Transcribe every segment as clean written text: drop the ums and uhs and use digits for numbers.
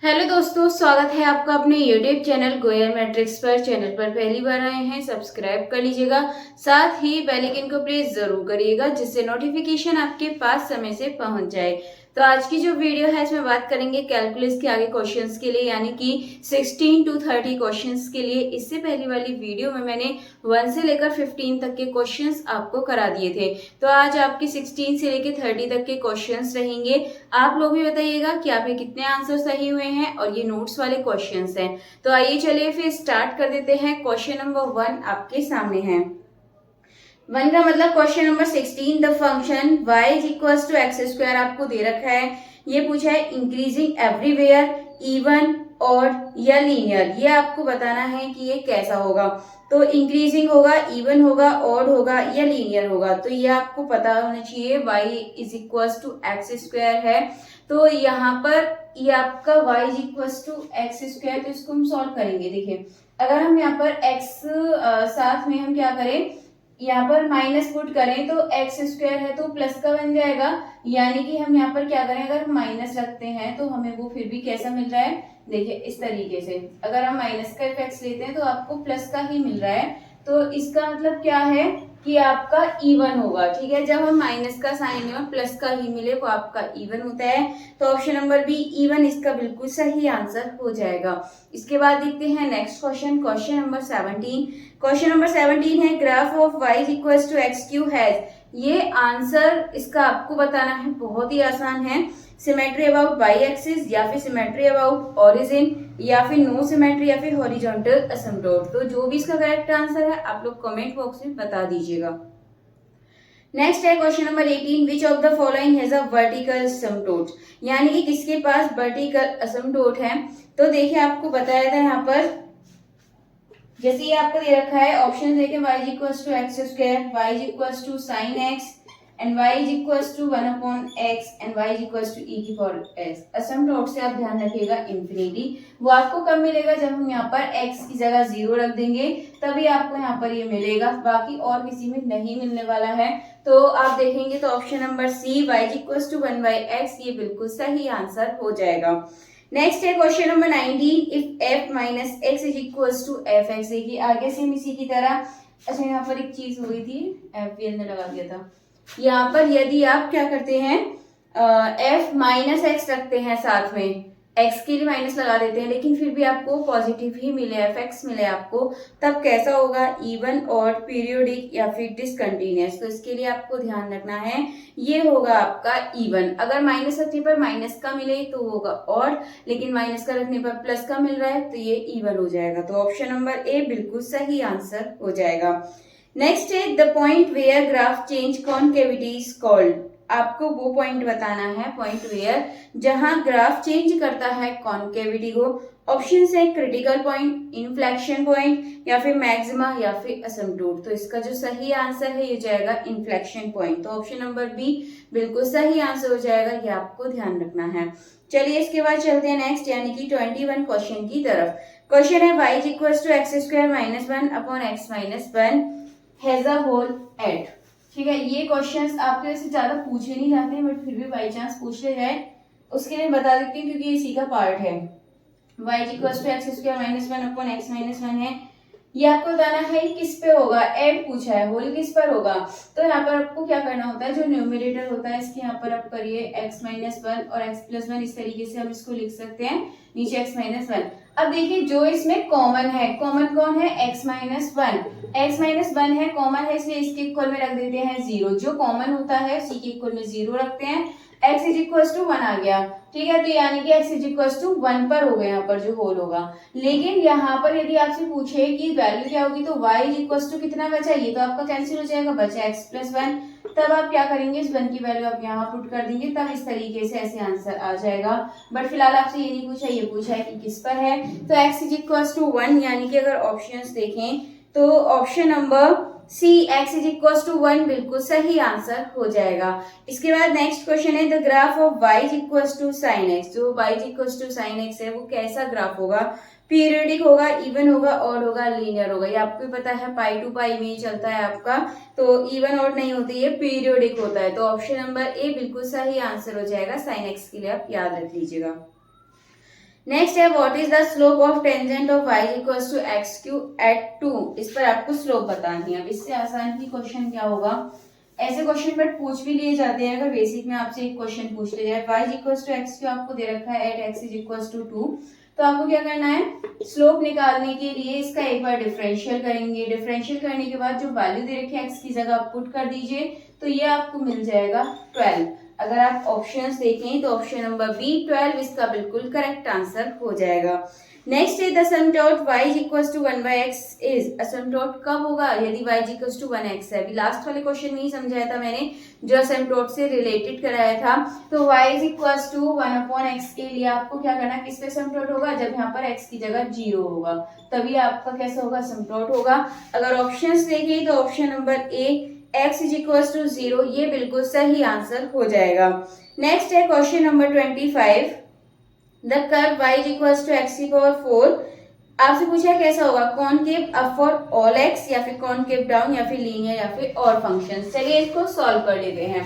Hello दोस्तों, स्वागत है आपका अपने YouTube चैनल गोयल मैट्रिक्स पर। चैनल पर पहली बार आए हैं, सब्सक्राइब कर लीजिएगा। साथ ही बेल आइकन को प्रेस जरूर करिएगा, जिससे नोटिफिकेशन आपके पास समय से पहुंच जाए। तो आज की जो वीडियो है इसमें बात करेंगे कैलकुलस के आगे क्वेश्चंस के लिए, यानी कि 16 to 30 क्वेश्चंस के लिए। इससे पहली वाली वीडियो में मैंने 1 से लेकर 15 तक के क्वेश्चंस आपको करा दिए थे। तो आज आपके 16 से लेकर 30 तक के क्वेश्चंस रहेंगे। आप लोग भी बताइएगा कि आपके कितने आंसर सही हुए हैं, और ये नोट्स वाले क्वेश्चंस हैं। तो आइए चलिए फिर स्टार्ट कर देते हैं। क्वेश्चन नंबर 1 आपके सामने है। 1 का मतलब question number 16, the function y is equal to x square आपको दे रखा है। ये पूछा है इंक्रीजिंग एवरीवेयर, इवन, ऑड या लीनियर। ये आपको बताना है कि ये कैसा होगा। तो इंक्रीजिंग होगा, इवन होगा, ऑड होगा या लीनियर होगा। तो ये आपको पता होना चाहिए। y is equal to x square है, तो यहाँ पर ये आपका y is equal to x square. तो इसको हम सॉल्व करेंगे। देखिए, अगर हम यहाँ पर x साथ में हम क्या करें, यहाँ पर माइनस पुट करें तो एक्स स्क्वायर है तो प्लस का बन जाएगा। यानी कि हम यहाँ पर क्या करें, अगर हम माइनस रखते हैं तो हमें वो फिर भी कैसा मिल रहा है। देखिए इस तरीके से, अगर हम माइनस का इफेक्ट लेते हैं तो आपको प्लस का ही मिल रहा है। तो इसका मतलब क्या है कि आपका इवन होगा। ठीक है, जब हम माइनस का साइन और प्लस का ही मिले वो आपका इवन होता है। तो ऑप्शन नंबर बी इवन इसका बिल्कुल सही आंसर हो जाएगा। इसके बाद देखते हैं next question, question number 17। Question number 17 है graph of y is equal to x cube has. ये आंसर इसका आपको बताना है, बहुत ही आसान है। सिमेट्री अबाउट y एक्सिस, या फिर सिमेट्री अबाउट ओरिजिन, या फिर नो सिमेट्री, या फिर हॉरिजॉन्टल असिम्प्टोट। तो जो भी इसका करेक्ट आंसर है आप लोग कमेंट बॉक्स में बता दीजिएगा। नेक्स्ट है question number 18, which of the following has a vertical asymptote. यानी कि किसके पास वर्टिकल असिम्प्टोट है। तो देखिए आपको बताया था यहाँ पर, जैसे ये आपको दे रखा है ऑप्शन देखे, y is equal to x square, y is equal to sine x, and y is equal to 1 upon x, and y is equal to e की पावर x। असिम्प्टोट से आप ध्यान रखिएगा इंफिनिटी। वो आपको कब मिलेगा, जब हम यहाँ पर x की जगह 0 रख देंगे, तभी आपको यहाँ पर ये मिलेगा। बाकी और किसी में नहीं मिलने वाला है। तो आप देखेंगे तो option number C y is equal to 1/x ये बिल्कुल सही आंसर हो जाएगा। नेक्स्ट है question number 19, if f minus x is equal to f x. देखिए आगे से हम इसी की तरह, अच्छा यहाँ पर एक चीज हुई थी, एफ भी अंदर लगा दिया था। यहाँ पर यदि आप क्या करते हैं, f माइनस एक्स रखते हैं, साथ में x के लिए माइनस लगा देते हैं, लेकिन फिर भी आपको पॉजिटिव ही मिले, एफ एक्स मिले आपको, तब कैसा होगा, इवन, ऑड, पीरियोडिक या फिर डिसकंटिन्यूअस। तो इसके लिए आपको ध्यान रखना है, ये होगा आपका इवन। अगर माइनस रखने पर माइनस का मिले तो होगा ऑड, लेकिन माइनस का रखने पर प्लस का मिल रहा है तो ये इवन हो जाएगा। तो ऑप्शन नंबर ए बिल्कुल सही आंसर हो जाएगा। नेक्स्ट है the point where graph change concavity is called. आपको वो पॉइंट बताना है, पॉइंट वेयर जहां ग्राफ चेंज करता है कॉनकेविटी को। ऑप्शन है क्रिटिकल पॉइंट, इन्फ्लेक्शन पॉइंट, या फिर मैक्सिमा, या फिर असिम्प्टोट। तो इसका जो सही आंसर है ये जाएगा इन्फ्लेक्शन पॉइंट। तो ऑप्शन नंबर बी बिल्कुल सही आंसर हो जाएगा, ये आपको ध्यान रखना है। चलिए इसके बाद चलते हैं नेक्स्ट, यानी कि 21 क्वेश्चन की तरफ। क्वेश्चन है y is equal to x square minus 1 upon x minus 1 has a hole at. ठीक है, ये क्वेश्चंस आपके वैसे ज्यादा पूछे नहीं जाते हैं, बट फिर भी बाई चांस पूछ ले जाए उसके लिए बता देती हूँ, क्योंकि इसी का पार्ट है। y is equal to x square minus 1 upon x minus 1 है। ये आपको बताना है किस पे होगा, ऐड पूछा है, होल किस पर होगा। तो यहाँ पर आपको क्या करना होता है, जो न्यूमरेटर होता है इसके यहाँ पर आप करिए x माइनस 1 और x प्लस 1। इस तरीके से हम इसको लिख सकते हैं, नीचे x माइनस 1। अब देखिए जो इसमें कॉमन है, कॉमन कौन है, x माइनस 1। x माइनस 1 है, कॉमन है, इसलिए इसके इक्वल में रख देते हैं 0। जो कॉमन होता है उसी के इक्वल में 0 रखते हैं। x इज इक्वल टू 1 आ गया। ठीक है, तो यानी कि x इज इक्वल टू 1 पर हो गया यहाँ पर जो होल होगा। लेकिन यहाँ पर यदि आपसे पूछे कि वैल्यू क्या होगी, तो y इज इक्वल टू कितना बचा, ये तो आपका कैंसिल हो जाएगा, बचा x प्लस 1। तब आप क्या करेंगे, इस 1 की वैल्यू आप यहाँ पुट कर देंगे, तब इस तरीके से ऐसे आंसर आ जाएगा। बट फिलहाल आपसे ये नहीं पूछा, ये पूछा है कि किस पर है। तो x इज इक्वल टू 1, यानी कि अगर ऑप्शंस देखें तो option number C x is equal to 1 बिल्कुल सही आंसर हो जाएगा। इसके बाद नेक्स्ट क्वेश्चन है the graph of y is equal to sine x। जो y is equal to sine x है वो कैसा ग्राफ होगा, पीरियडिक होगा, इवन होगा, ऑड होगा, लीनियर होगा। ये आपको पता है पाई टू पाई में ही चलता है आपका, तो इवन ऑड नहीं होती, ये पीरियडिक होता है। तो ऑप्शन नंबर ए बिल्कुल सही आंसर हो जाएगा। साइन x के लिए आप याद रख लीजिएगा। नेक्स्ट है what is the slope of tangent of y equals to x cube at 2। इस पर आपको स्लोप बतानी है। अब इससे आसान की क्वेश्चन क्या होगा, ऐसे क्वेश्चन पर पूछ भी लिए जाते हैं। अगर बेसिक में आपसे एक क्वेश्चन पूछ लिया जाए y equals to x cube आपको दे रखा है at x is equals to 2, तो आपको क्या करना है, स्लोप निकालने के लिए इसका एक बार डिफरेंशियल करेंगे। डिफरेंशियल करने के बाद जो वैल्यू दे रखी है एक्स की जगह आप पुट कर दीजिए, तो ये आपको मिल जाएगा 12। अगर आप ऑप्शंस देखें तो ऑप्शन नंबर बी 12 इसका बिल्कुल करेक्ट आंसर हो जाएगा। नेक्स्ट है the asymptote y is equals to 1/x is। asymptote कब होगा, यदि y is equals to 1x है। अभी लास्ट वाले क्वेश्चन में ही समझाया था मैंने, जो asymptote से रिलेटेड कराया था। तो y is equals to 1/x के लिए आपको क्या करना है, किस पे asymptote होगा, जब यहाँ पर x की जगह 0 होगा तभी आपका कैसा होगा, asymptote होगा। अगर ऑप्शंस देखें तो option number A x is equals to 0 ये बिल्कुल सही आंसर हो जाएगा। नेक्स्ट है question number 25, the curve y is equals to x की पावर 4। आपसे पूछा है कैसा होगा, concave up for all x या फिर कॉनकेव डाउन या फिर लीनियर या फिर और फंक्शन। चलिए इसको सॉल्व कर लेते हैं।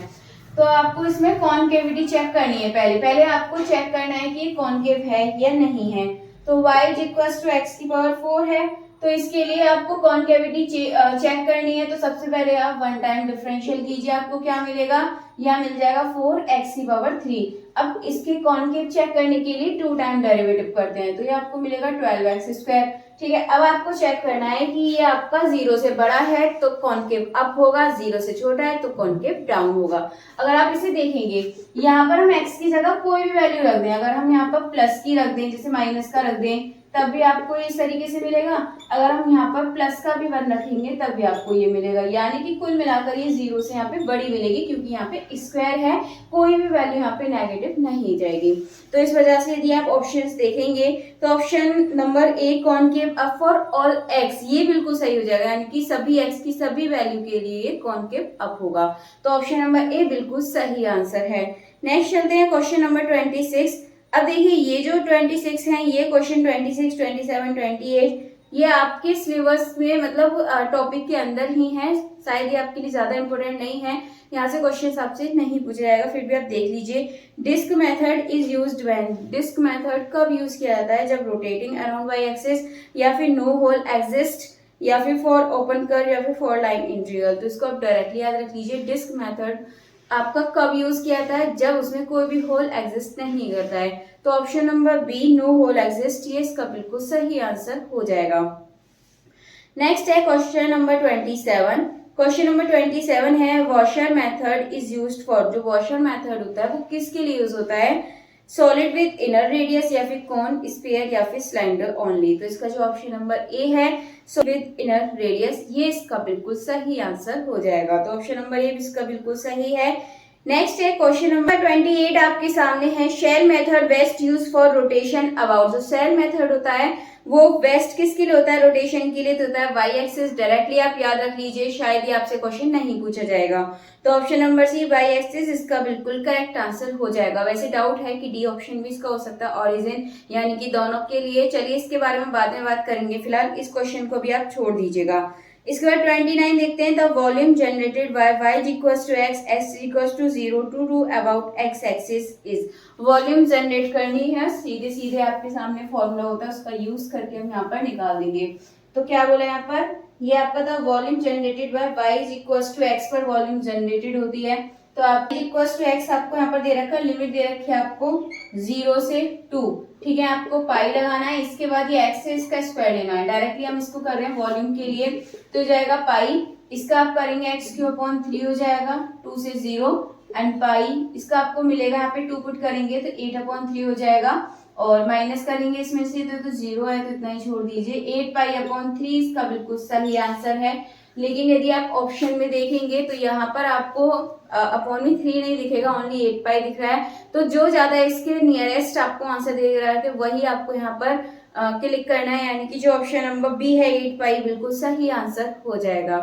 तो आपको इसमें कॉनकेविटी चेक करनी है। पहले आपको चेक करना है कि कॉनकेव है या नहीं है। तो y is equals to x की पावर 4 है, तो इसके लिए आपको कॉनकेविटी चेक करनी है। तो सबसे पहले आप वन टाइम डिफरेंशियल कीजिए, आपको क्या मिलेगा, यहाँ मिल जाएगा 4x की पावर 3। अब इसके कॉनकेव चेक करने के लिए 2 टाइम डेरिवेटिव करते हैं, तो ये आपको मिलेगा 12x स्क्वायर। ठीक है, अब आपको चेक करना है कि ये आपका 0 से बड़ा है तो कॉनकेव अप होगा, 0 से छोटा है तो कॉनकेव डाउन होगा। अगर आप इसे देखेंगे, यहाँ पर हम x की जगह कोई भी वैल्यू रख दें, अगर हम यहाँ पर प्लस की रख दें, जैसे माइनस का रख दें, तब भी आपको इस तरीके से मिलेगा। अगर हम यहाँ पर प्लस का भी 1 रखेंगे तब भी आपको ये मिलेगा, यानी कि कुल मिलाकर ये 0 से यहाँ पे बड़ी मिलेगी, क्योंकि यहाँ पे स्क्वायर है, कोई भी वैल्यू यहाँ पे नेगेटिव नहीं जाएगी। तो इस वजह से यदि आप ऑप्शंस देखेंगे तो option number A concave up for all x ये बिल्कुल सही हो जाएगा, यानी कि सभी एक्स की सभी वैल्यू के लिए ये कॉनकेव अप होगा। तो ऑप्शन नंबर ए बिल्कुल सही आंसर है। नेक्स्ट चलते हैं क्वेश्चन नंबर 26। अब देखिए ये जो 26 हैं, ये क्वेश्चन 26, 27, 28 ये आपके सिलेबस में मतलब टॉपिक के अंदर ही है, शायद ये आपके लिए ज्यादा इंपॉर्टेंट नहीं है, यहाँ से क्वेश्चन आपसे नहीं पूछा जाएगा, फिर भी आप देख लीजिए। Disk method is used when. Disk method कब यूज किया जाता है, जब रोटेटिंग अराउंड वाई एक्सिस या फिर नो होल एग्जिस्ट या फिर फॉर ओपन कर्व या फिर फॉर लाइन इंटीग्रल। तो इसको आप डायरेक्टली याद रख लीजिए, डिस्क मेथड आपका कब यूज किया जाता है, जब उसमें कोई भी होल एग्जिस्ट नहीं करता है। तो option number B no hole exist ये इसका बिल्कुल सही आंसर हो जाएगा। नेक्स्ट है क्वेश्चन नंबर 27। क्वेश्चन नंबर 27 है washer method is used for. जो वॉशर मेथड होता है वो किसके लिए यूज होता है, सॉलिड विद इनर रेडियस या फिर कॉन, स्फीयर या फिर सिलेंडर ओनली। तो इसका जो ऑप्शन नंबर ए है सॉलिड विद इनर रेडियस ये इसका बिल्कुल सही आंसर हो जाएगा। तो ऑप्शन नंबर ए इसका बिल्कुल सही है। नेक्स्ट है क्वेश्चन नंबर 28 आपके सामने है shell method best use for rotation about. जो शेल मेथड होता है वो बेस्ट किसके लिए होता है, रोटेशन के लिए तो होता है वाई एक्सिस। डायरेक्टली आप याद रख लीजिए, शायद ये आपसे क्वेश्चन नहीं पूछा जाएगा। तो option number C Y axis इसका बिल्कुल करेक्ट आंसर हो जाएगा। वैसे डाउट है कि डी ऑप्शन भी इसका हो सकता है, ऑरिजिन यानी कि दोनों के लिए। चलिए इसके बारे में बाद में बात करेंगे, फिलहाल इस क्वेश्चन को भी आप छोड़ दीजिएगा। इसके बाद 29 देखते हैं, the volume generated by y equals to x, x equals to 0 to do about x axis is. Volume generate करनी है, सीधे सीधे आपके सामने फॉर्मूला होता है, उसका यूज करके हम यहाँ पर निकाल देंगे। तो क्या बोला यहाँ पर, ये आपका the volume generated by y equals to x पर वॉल्यूम जनरेटेड होती है। तो आप इक्वल्स टू x आपको यहाँ पर दे रखा है, लिमिट दे रखी है आपको 0 से 2। ठीक है, आपको पाई लगाना है, इसके बाद ये x से इसका स्क्वायर लेना है। डायरेक्टली हम इसको कर रहे हैं वॉल्यूम के लिए, तो जाएगा पाई, इसका आप करेंगे x³ हो जाएगा 2 से 0 एंड पाई, इसका आपको मिलेगा यहाँ पे 2 पुट करेंगे तो 8/3 हो जाएगा, और माइनस करेंगे इसमें से तो 0 है तो इतना ही छोड़ दीजिए। 8π/3 इसका बिल्कुल सही आंसर है। लेकिन यदि आप ऑप्शन में देखेंगे तो यहाँ पर आपको अपॉन में 3 नहीं दिखेगा, ओनली 8π दिख रहा है। तो जो ज्यादा इसके नियरेस्ट आपको आंसर दिख रहा है वही आपको यहाँ पर क्लिक करना है, यानी कि जो ऑप्शन नंबर बी है 8π बिल्कुल सही आंसर हो जाएगा।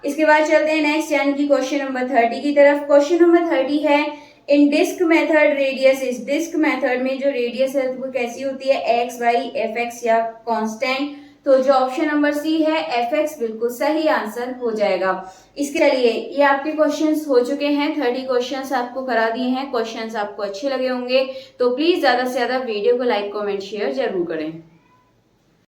इसके बाद चलते हैं नेक्स्ट यानी कि क्वेश्चन नंबर 30 की तरफ। क्वेश्चन नंबर 30 है in disk method radius is. Disk method में जो रेडियस है वो कैसी होती है, एक्स वाई एफ एक्स या कांस्टेंट। तो जो ऑप्शन नंबर सी है FX बिल्कुल सही आंसर हो जाएगा। इसके चलिए ये आपके क्वेश्चंस हो चुके हैं, 30 क्वेश्चंस आपको करा दिए हैं। क्वेश्चंस आपको अच्छे लगे होंगे तो प्लीज ज्यादा से ज्यादा वीडियो को लाइक कमेंट शेयर जरूर करें।